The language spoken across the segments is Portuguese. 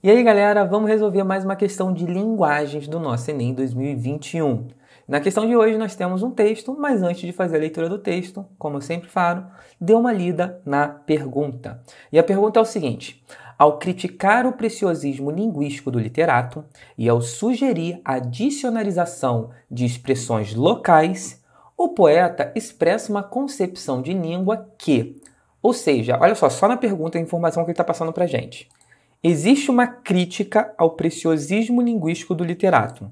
E aí, galera, vamos resolver mais uma questão de linguagens do nosso Enem 2021. Na questão de hoje nós temos um texto, mas antes de fazer a leitura do texto, como eu sempre falo, dê uma lida na pergunta. E a pergunta é o seguinte: ao criticar o preciosismo linguístico do literato e ao sugerir a dicionarização de expressões locais, o poeta expressa uma concepção de língua que, ou seja, olha só na pergunta a informação que ele está passando para a gente. Existe uma crítica ao preciosismo linguístico do literato.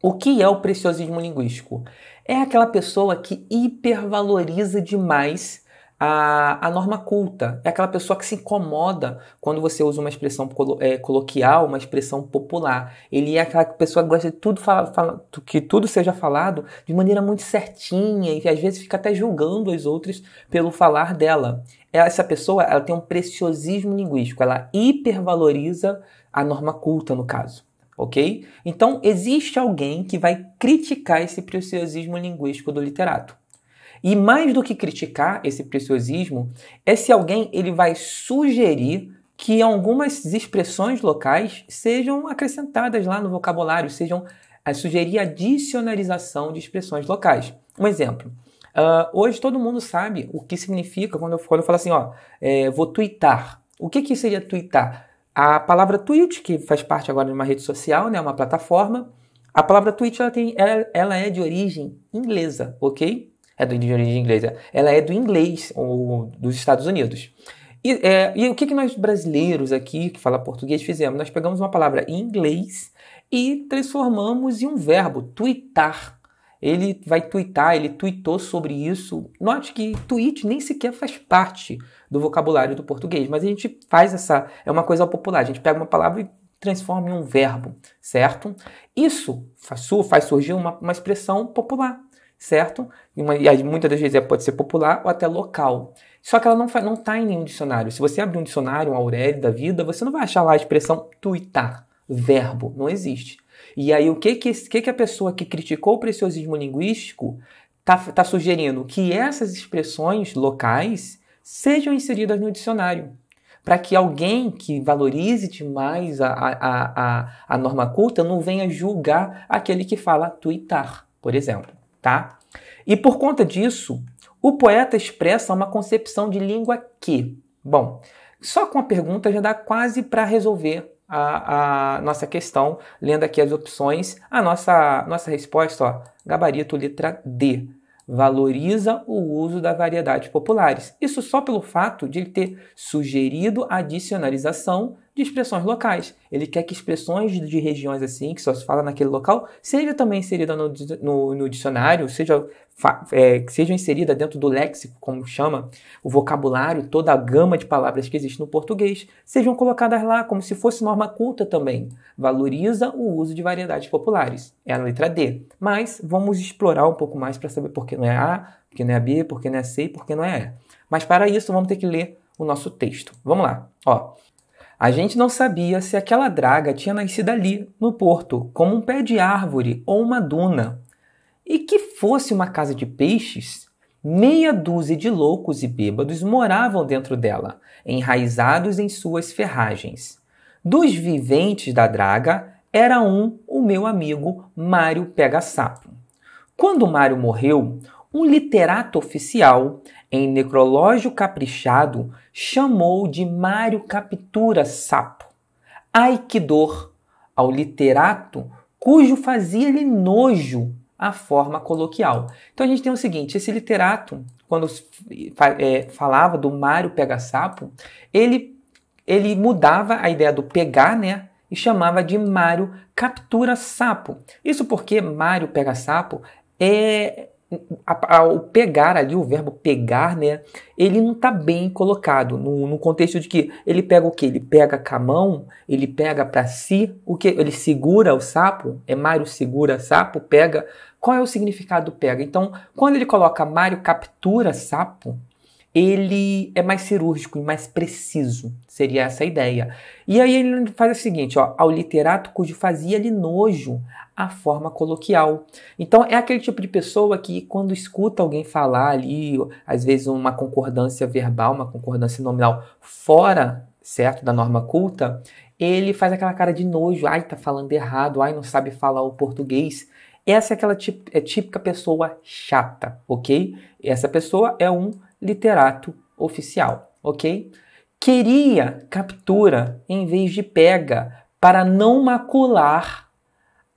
O que é o preciosismo linguístico? É aquela pessoa que hipervaloriza demais a norma culta. É aquela pessoa que se incomoda quando você usa uma expressão coloquial, uma expressão popular. Ele é aquela pessoa que gosta de tudo que tudo seja falado de maneira muito certinha e às vezes fica até julgando os outros pelo falar dela. Essa pessoa ela tem um preciosismo linguístico, ela hipervaloriza a norma culta, no caso. Ok? Então, existe alguém que vai criticar esse preciosismo linguístico do literato. E mais do que criticar esse preciosismo, esse alguém ele vai sugerir que algumas expressões locais sejam acrescentadas lá no vocabulário, sugerir a dicionarização de expressões locais. Um exemplo. Hoje todo mundo sabe o que significa quando eu falo assim, vou twittar. O que seria twittar? A palavra tweet, que faz parte agora de uma rede social, né, uma plataforma, a palavra tweet ela é de origem inglesa, ok? É de origem inglesa. Ela é do inglês, ou dos Estados Unidos. E o que nós brasileiros aqui, que fala português, fizemos? Nós pegamos uma palavra em inglês e transformamos em um verbo, twittar. Ele vai twittar, ele tweetou sobre isso. Note que tweet nem sequer faz parte do vocabulário do português, mas a gente faz é uma coisa popular. A gente pega uma palavra e transforma em um verbo, certo? Isso faz surgir uma expressão popular, certo? E muitas das vezes pode ser popular ou até local. Só que ela não está em nenhum dicionário. Se você abrir um dicionário, um Aurélio da vida, você não vai achar lá a expressão twittar, verbo, não existe. E aí, o que a pessoa que criticou o preciosismo linguístico está sugerindo? Que essas expressões locais sejam inseridas no dicionário, para que alguém que valorize demais a norma culta não venha julgar aquele que fala twittar, por exemplo, tá? E por conta disso, o poeta expressa uma concepção de língua que, bom, só com a pergunta já dá quase para resolver a nossa questão, lendo aqui as opções, a nossa resposta, gabarito letra D, valoriza o uso das variedades populares. Isso só pelo fato de ele ter sugerido a dicionarização de expressões locais. Ele quer que expressões de regiões assim, que só se fala naquele local, seja também inserida no dicionário, seja inserida dentro do léxico, como chama, o vocabulário, toda a gama de palavras que existe no português, sejam colocadas lá como se fosse norma culta também. Valoriza o uso de variedades populares. É a letra D. Mas vamos explorar um pouco mais para saber por que não é A, por que não é B, por que não é C e por que não é E. Mas para isso vamos ter que ler o nosso texto. Vamos lá. A gente não sabia se aquela draga tinha nascido ali, no porto, como um pé de árvore ou uma duna. E que fosse uma casa de peixes, meia dúzia de loucos e bêbados moravam dentro dela, enraizados em suas ferragens. Dos viventes da draga, era o meu amigo Mário Pega-Sapo. Quando Mário morreu, um literato oficial, em necrológio caprichado, chamou de Mário Captura-Sapo. Ai que dor! Ao literato, cujo fazia-lhe nojo a forma coloquial. Então a gente tem o seguinte, esse literato, quando falava do Mário Pega-Sapo, ele mudava a ideia do pegar, né? E chamava de Mário Captura-Sapo. Isso porque Mário Pega-Sapo o pegar ali, o verbo pegar, né? Ele não está bem colocado no contexto de que ele pega o quê? Ele pega com a mão, ele pega para si, o que? Ele segura o sapo, Mário segura sapo, pega. Qual é o significado do pega? Então, quando ele coloca Mário captura sapo, ele é mais cirúrgico e mais preciso, seria essa a ideia. E aí ele faz o seguinte, ao literato cujo fazia-lhe nojo a forma coloquial. Então é aquele tipo de pessoa que quando escuta alguém falar ali, às vezes uma concordância verbal, uma concordância nominal fora, certo, da norma culta, ele faz aquela cara de nojo, ai, tá falando errado, ai, não sabe falar o português. Essa é aquela típica pessoa chata, ok? Essa pessoa é um literato oficial, ok? Queria captura em vez de pega para não macular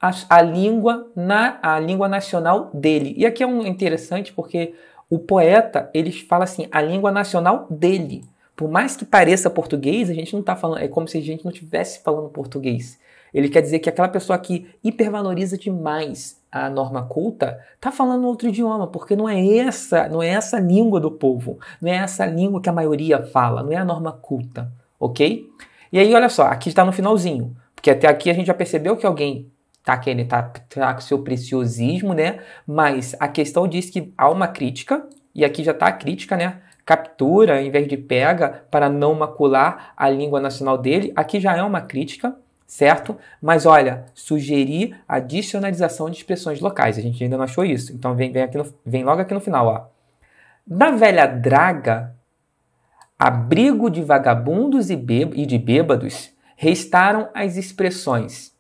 a língua nacional dele. E aqui é interessante porque o poeta, ele fala assim, a língua nacional dele. Por mais que pareça português, a gente não está falando, é como se a gente não estivesse falando português. Ele quer dizer que aquela pessoa que hipervaloriza demais a norma culta está falando outro idioma, porque não é essa língua do povo, não é essa língua que a maioria fala, não é a norma culta, ok? E aí, olha só, aqui está no finalzinho, porque até aqui a gente já percebeu que alguém tá querendo tá com seu preciosismo, né? Mas a questão diz que há uma crítica, e aqui já está a crítica, né? Captura em vez de pega para não macular a língua nacional dele. Aqui já é uma crítica, certo? Mas olha, sugerir a dicionarização de expressões locais. A gente ainda não achou isso. Então vem logo aqui no final, ó. Da velha draga, abrigo de vagabundos e de bêbados, restaram as expressões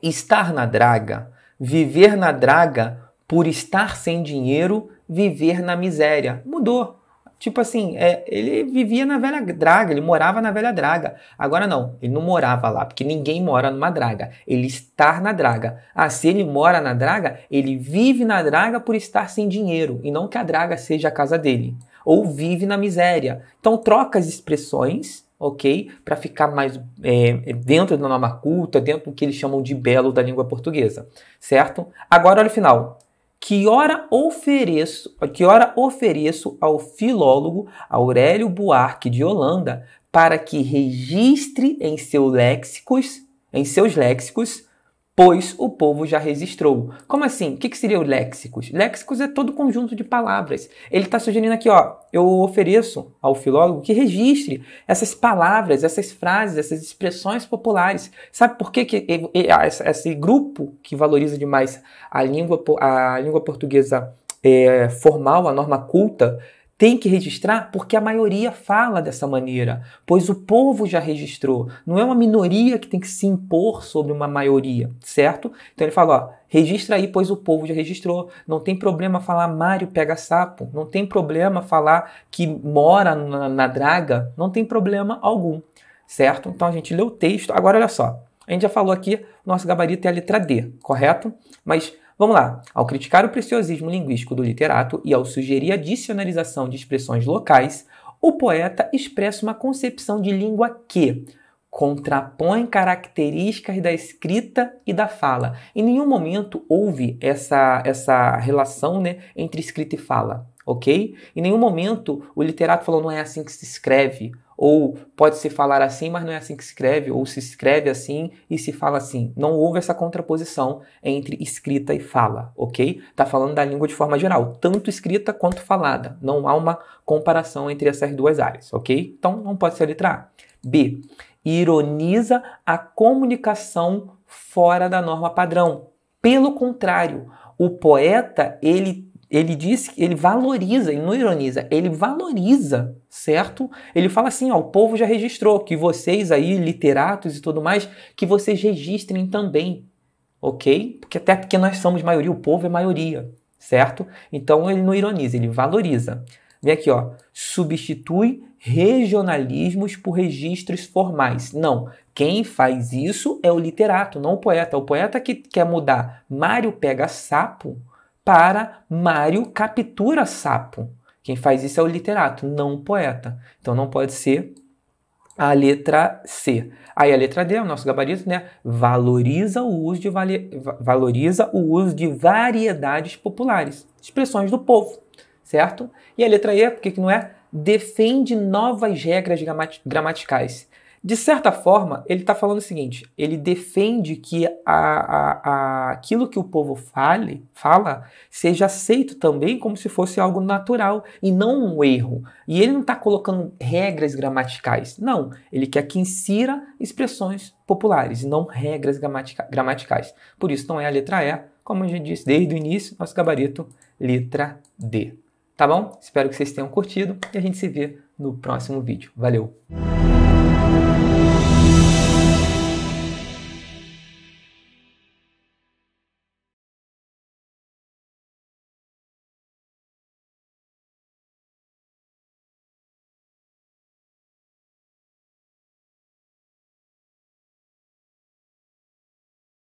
estar na draga, viver na draga, por estar sem dinheiro, viver na miséria. Mudou. Tipo assim, ele vivia na velha draga, ele morava na velha draga. Agora não, ele não morava lá, porque ninguém mora numa draga. Ele está na draga. Ah, se ele mora na draga, ele vive na draga por estar sem dinheiro, e não que a draga seja a casa dele. Ou vive na miséria. Então troca as expressões, ok? Para ficar mais dentro da norma culta, dentro do que eles chamam de belo da língua portuguesa, certo? Agora olha o final. Que ora ofereço ao filólogo Aurélio Buarque de Holanda para que registre em seus léxicos, pois o povo já registrou. Como assim? O que seria o léxicos? Léxicos é todo conjunto de palavras. Ele está sugerindo aqui, ó, eu ofereço ao filólogo que registre essas palavras, essas frases, essas expressões populares. Sabe por que esse grupo que valoriza demais a língua portuguesa formal, a norma culta, tem que registrar? Porque a maioria fala dessa maneira, pois o povo já registrou. Não é uma minoria que tem que se impor sobre uma maioria, certo? Então ele fala, ó, registra aí, pois o povo já registrou. Não tem problema falar Mário pega sapo, não tem problema falar que mora na draga, não tem problema algum, certo? Então a gente lê o texto. Agora olha só, a gente já falou aqui, nosso gabarito é a letra D, correto? Mas vamos lá. Ao criticar o preciosismo linguístico do literato e ao sugerir a dicionarização de expressões locais, o poeta expressa uma concepção de língua que contrapõe características da escrita e da fala. Em nenhum momento houve essa relação, né, entre escrita e fala, ok? Em nenhum momento o literato falou não é assim que se escreve, ou pode-se falar assim, mas não é assim que se escreve, ou se escreve assim e se fala assim. Não houve essa contraposição entre escrita e fala, ok? Está falando da língua de forma geral, tanto escrita quanto falada. Não há uma comparação entre essas duas áreas, ok? Então não pode ser a letra A. B. Ironiza a comunicação fora da norma padrão. Pelo contrário, o poeta, ele diz que ele valoriza, ele não ironiza, ele valoriza, certo? Ele fala assim, ó, o povo já registrou, que vocês aí, literatos e tudo mais, que vocês registrem também, ok? Até porque nós somos maioria, o povo é maioria, certo? Então ele não ironiza, ele valoriza. Vem aqui, ó, substitui regionalismos por registros formais. Não, quem faz isso é o literato, não o poeta. O poeta que quer mudar Mário pega sapo para Mário captura sapo. Quem faz isso é o literato, não o poeta. Então não pode ser a letra C. Aí a letra D, o nosso gabarito, né? Valoriza o uso de variedades populares, expressões do povo, certo? E a letra E, por que não é? Defende novas regras gramaticais. De certa forma, ele está falando o seguinte, ele defende que aquilo que o povo fala seja aceito também como se fosse algo natural e não um erro. E ele não está colocando regras gramaticais, não. Ele quer que insira expressões populares e não regras gramaticais. Por isso não é a letra E, como eu já disse desde o início, nosso gabarito, letra D. Tá bom? Espero que vocês tenham curtido e a gente se vê no próximo vídeo. Valeu!